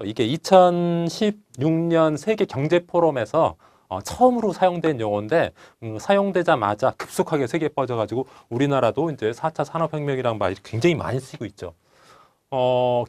이게 2016년 세계 경제 포럼에서 처음으로 사용된 용어인데 사용되자마자 급속하게 세계에 퍼져가지고 우리나라도 이제 4차 산업혁명이라는 말이 굉장히 많이 쓰이고 있죠.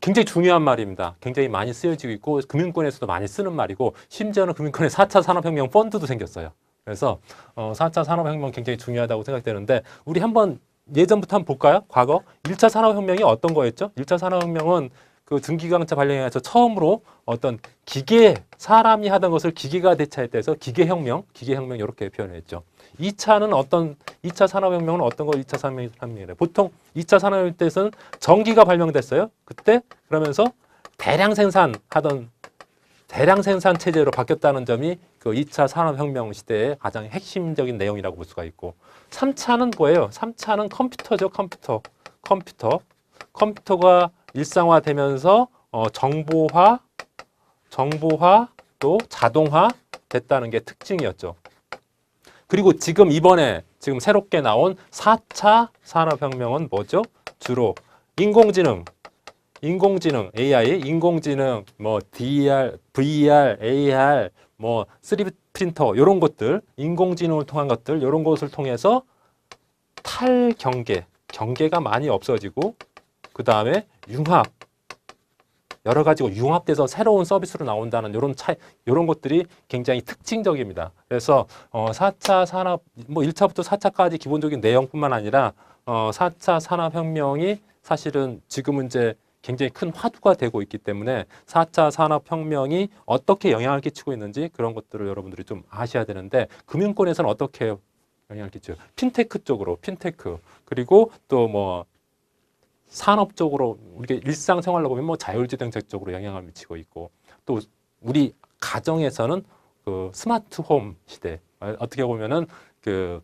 굉장히 중요한 말입니다. 굉장히 많이 쓰여지고 있고 금융권에서도 많이 쓰는 말이고 심지어는 금융권에 4차 산업혁명 펀드도 생겼어요. 그래서 4차 산업혁명 굉장히 중요하다고 생각되는데 우리 한번 예전부터 한번 볼까요? 과거 1차 산업혁명이 어떤 거였죠? 1차 산업혁명은 그 전기자동차 발명에서 처음으로 어떤 기계, 사람이 하던 것을 기계가 대체했다 해서 기계혁명 이렇게 표현했죠. 2차 산업혁명은 어떤 거 2차 산업혁명이래. 보통 2차 산업혁명 때는 전기가 발명됐어요. 그때 그러면서 대량 생산 체제로 바뀌었다는 점이 그 2차 산업혁명 시대의 가장 핵심적인 내용이라고 볼 수가 있고 3차는 뭐예요? 3차는 컴퓨터죠. 컴퓨터가 일상화되면서 정보화 또 자동화 됐다는 게 특징이었죠. 그리고 지금 새롭게 나온 4차 산업혁명은 뭐죠? 주로 인공지능, AI, 뭐 DR, VR, AR, 뭐 3D 프린터 이런 것들, 인공지능을 통한 것들 이런 것을 통해서 경계가 많이 없어지고 그 다음에 여러 가지가 융합돼서 새로운 서비스로 나온다는 이런 것들이 굉장히 특징적입니다. 그래서 4차 산업, 뭐 1차부터 4차까지 기본적인 내용뿐만 아니라 4차 산업혁명이 사실은 지금은 이제 굉장히 큰 화두가 되고 있기 때문에 4차 산업혁명이 어떻게 영향을 끼치고 있는지 그런 것들을 여러분들이 좀 아셔야 되는데 금융권에서는 어떻게 영향을 끼쳐요? 핀테크 쪽으로, 그리고 또 뭐 산업적으로 우리가 일상생활로 보면 뭐 자율주행책 쪽으로 영향을 미치고 있고 또 우리 가정에서는 그 스마트홈 시대 어떻게 보면은 그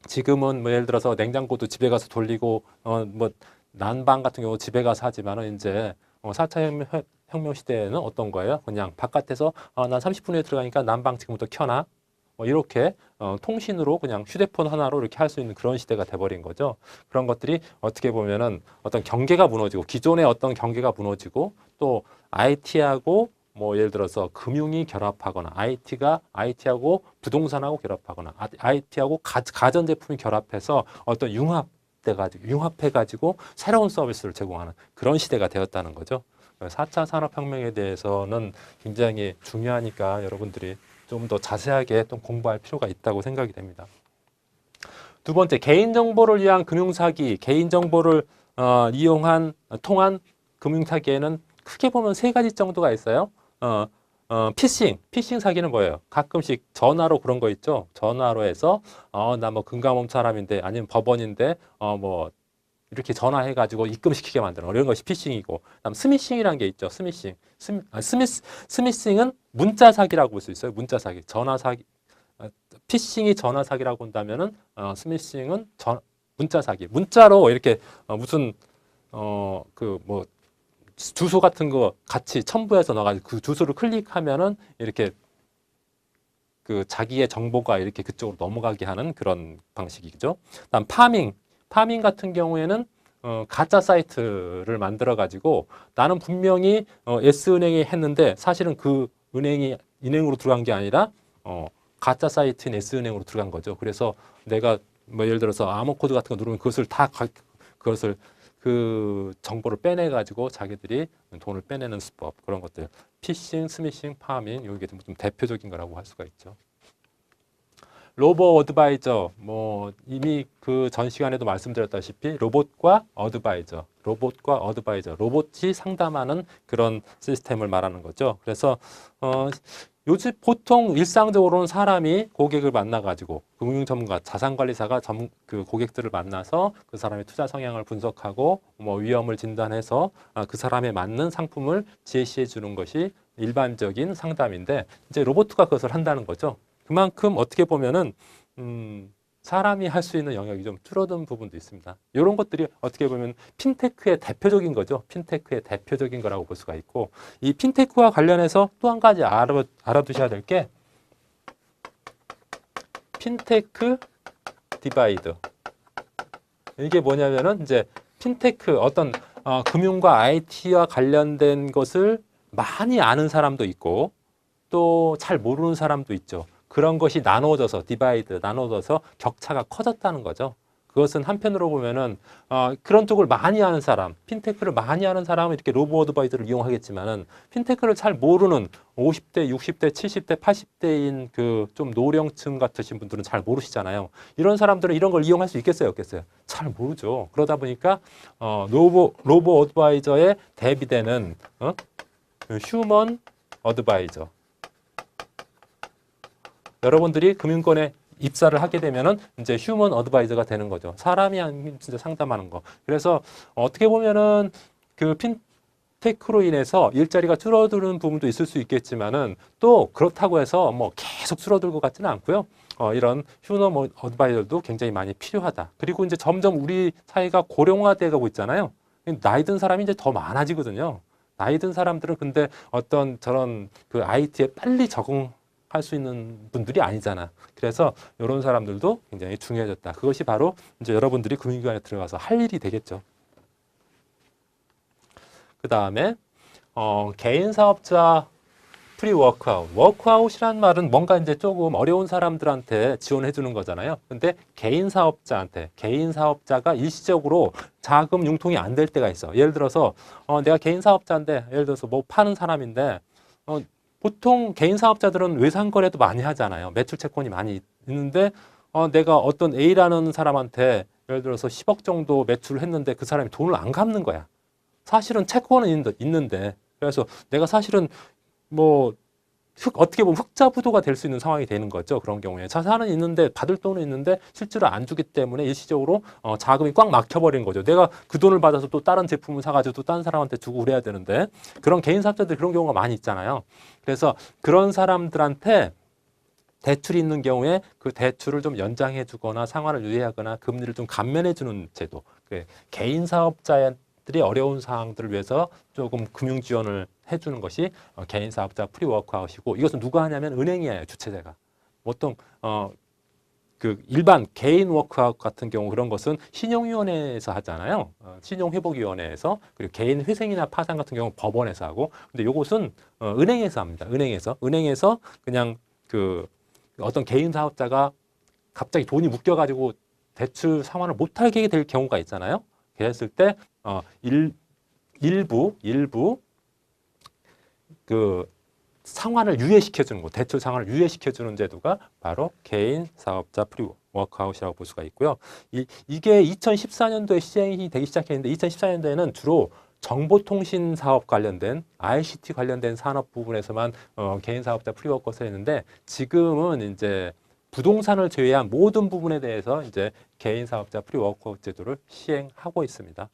지금은 뭐 예를 들어서 냉장고도 집에 가서 돌리고 뭐 난방 같은 경우 집에 가서 하지만은 이제 4차 혁명 시대에는 어떤 거예요? 그냥 바깥에서 난 30분 후에 들어가니까 난방 지금부터 켜놔. 이렇게 통신으로 그냥 휴대폰 하나로 이렇게 할 수 있는 그런 시대가 돼버린 거죠. 그런 것들이 어떻게 보면은 어떤 경계가 무너지고 기존의 어떤 경계가 무너지고 또 IT하고 뭐 예를 들어서 금융이 결합하거나 IT하고 부동산하고 결합하거나 IT하고 가전제품이 결합해서 어떤 융합해가지고 새로운 서비스를 제공하는 그런 시대가 되었다는 거죠. 4차 산업혁명에 대해서는 굉장히 중요하니까 여러분들이 좀 더 자세하게 또 공부할 필요가 있다고 생각이 됩니다. 두 번째, 개인정보를 위한 금융사기, 개인정보를 통한 금융사기에는 크게 보면 세 가지 정도가 있어요. 피싱 사기는 뭐예요? 가끔씩 전화로 그런 거 있죠? 전화로 해서, 나 뭐 금감원 사람인데, 아니면 법원인데, 뭐, 이렇게 전화해가지고 입금시키게 만드는 이런 것이 피싱이고, 그다음 스미싱이라는 게 있죠. 스미싱은 문자 사기라고 볼 수 있어요. 문자 사기, 전화 사기. 피싱이 전화 사기라고 한다면은 스미싱은 문자 사기. 문자로 이렇게 무슨 그 뭐 주소 같은 거 같이 첨부해서 넣어가지고 그 주소를 클릭하면은 이렇게 그 자기의 정보가 이렇게 그쪽으로 넘어가게 하는 그런 방식이죠. 그다음 파밍 같은 경우에는 가짜 사이트를 만들어 가지고 나는 분명히 S은행에 했는데 사실은 그 은행으로 들어간 게 아니라 가짜 사이트인 S은행으로 들어간 거죠. 그래서 내가 뭐 예를 들어서 암호 코드 같은 거 누르면 그것을 그 정보를 빼내 가지고 자기들이 돈을 빼내는 수법 그런 것들 피싱, 스미싱, 파밍 이게 좀 대표적인 거라고 할 수가 있죠. 로보 어드바이저 뭐 이미 그 전 시간에도 말씀드렸다시피 로봇과 어드바이저 로봇이 상담하는 그런 시스템을 말하는 거죠. 그래서 요즘 보통 일상적으로는 사람이 고객을 만나가지고 금융 전문가, 자산관리사가 그 고객들을 만나서 그 사람의 투자 성향을 분석하고 뭐 위험을 진단해서 그 사람에 맞는 상품을 제시해 주는 것이 일반적인 상담인데 이제 로봇가 그것을 한다는 거죠. 그만큼 어떻게 보면은 사람이 할 수 있는 영역이 좀 줄어든 부분도 있습니다. 이런 것들이 어떻게 보면 핀테크의 대표적인 거죠. 핀테크의 대표적인 거라고 볼 수가 있고 이 핀테크와 관련해서 또 한 가지 알아두셔야 될 게 핀테크 디바이드. 이게 뭐냐면은 이제 핀테크 어떤 금융과 IT와 관련된 것을 많이 아는 사람도 있고 또 잘 모르는 사람도 있죠. 그런 것이 나눠져서 나눠져서 격차가 커졌다는 거죠. 그것은 한편으로 보면은 그런 쪽을 많이 아는 사람, 핀테크를 많이 아는 사람은 이렇게 로보 어드바이저를 이용하겠지만은 핀테크를 잘 모르는 50대, 60대, 70대, 80대인 그 좀 노령층 같으신 분들은 잘 모르시잖아요. 이런 사람들은 이런 걸 이용할 수 있겠어요, 없겠어요? 잘 모르죠. 그러다 보니까 로보 어드바이저에 대비되는 휴먼 어드바이저. 여러분들이 금융권에 입사를 하게 되면은 이제 휴먼 어드바이저가 되는 거죠. 사람이 아닌 진짜 상담하는 거. 그래서 어떻게 보면은 그 핀테크로 인해서 일자리가 줄어드는 부분도 있을 수 있겠지만은 또 그렇다고 해서 뭐 계속 줄어들 것 같지는 않고요. 이런 휴먼 어드바이저도 굉장히 많이 필요하다. 그리고 이제 점점 우리 사회가 고령화돼 가고 있잖아요. 나이 든 사람이 이제 더 많아지거든요. 나이 든 사람들은 근데 어떤 저런 그 IT에 빨리 적응할 수 있는 분들이 아니잖아. 그래서 이런 사람들도 굉장히 중요해졌다. 그것이 바로 이제 여러분들이 금융기관에 들어가서 할 일이 되겠죠. 그 다음에 개인 사업자 프리 워크아웃. 워크아웃이란 말은 뭔가 이제 조금 어려운 사람들한테 지원해 주는 거잖아요. 근데 개인 사업자가 일시적으로 자금 융통이 안 될 때가 있어. 예를 들어서 내가 개인 사업자인데, 예를 들어서 뭐 파는 사람인데 보통 개인 사업자들은 외상거래도 많이 하잖아요. 매출 채권이 많이 있는데 내가 어떤 A라는 사람한테 예를 들어서 10억 정도 매출을 했는데 그 사람이 돈을 안 갚는 거야. 사실은 채권은 있는데 그래서 내가 사실은 뭐 어떻게 보면 흑자부도가 될 수 있는 상황이 되는 거죠. 그런 경우에 자산은 있는데 받을 돈은 있는데 실제로 안 주기 때문에 일시적으로 자금이 꽉 막혀버린 거죠. 내가 그 돈을 받아서 또 다른 제품을 사가지고 또 다른 사람한테 주고 그래야 되는데 그런 개인 사업자들 그런 경우가 많이 있잖아요. 그래서 그런 사람들한테 대출이 있는 경우에 그 대출을 좀 연장해 주거나 상환을 유예하거나 금리를 좀 감면해 주는 제도. 개인 사업자들이 어려운 사항들을 위해서 조금 금융 지원을 해주는 것이 개인 사업자 프리 워크아웃이고 이것은 누가 하냐면 은행이에요. 주체자가. 보통 그 일반 개인 워크아웃 같은 경우 그런 것은 신용위원회에서 하잖아요. 신용회복위원회에서. 그리고 개인 회생이나 파산 같은 경우는 법원에서 하고. 근데 이것은 은행에서 합니다. 은행에서 그냥 그 어떤 개인 사업자가 갑자기 돈이 묶여가지고 대출 상환을 못하게 될 경우가 있잖아요. 그랬을 때 일부 그 상환을 유예시켜주는 거, 대출 상환을 유예시켜주는 제도가 바로 개인 사업자 프리 워크아웃이라고 볼 수가 있고요. 이게 2014년도에 시행이 되기 시작했는데 2014년도에는 주로 정보통신 사업 관련된 ICT 관련된 산업 부분에서만 개인 사업자 프리 워크아웃을 했는데 지금은 이제 부동산을 제외한 모든 부분에 대해서 이제 개인 사업자 프리 워크아웃 제도를 시행하고 있습니다.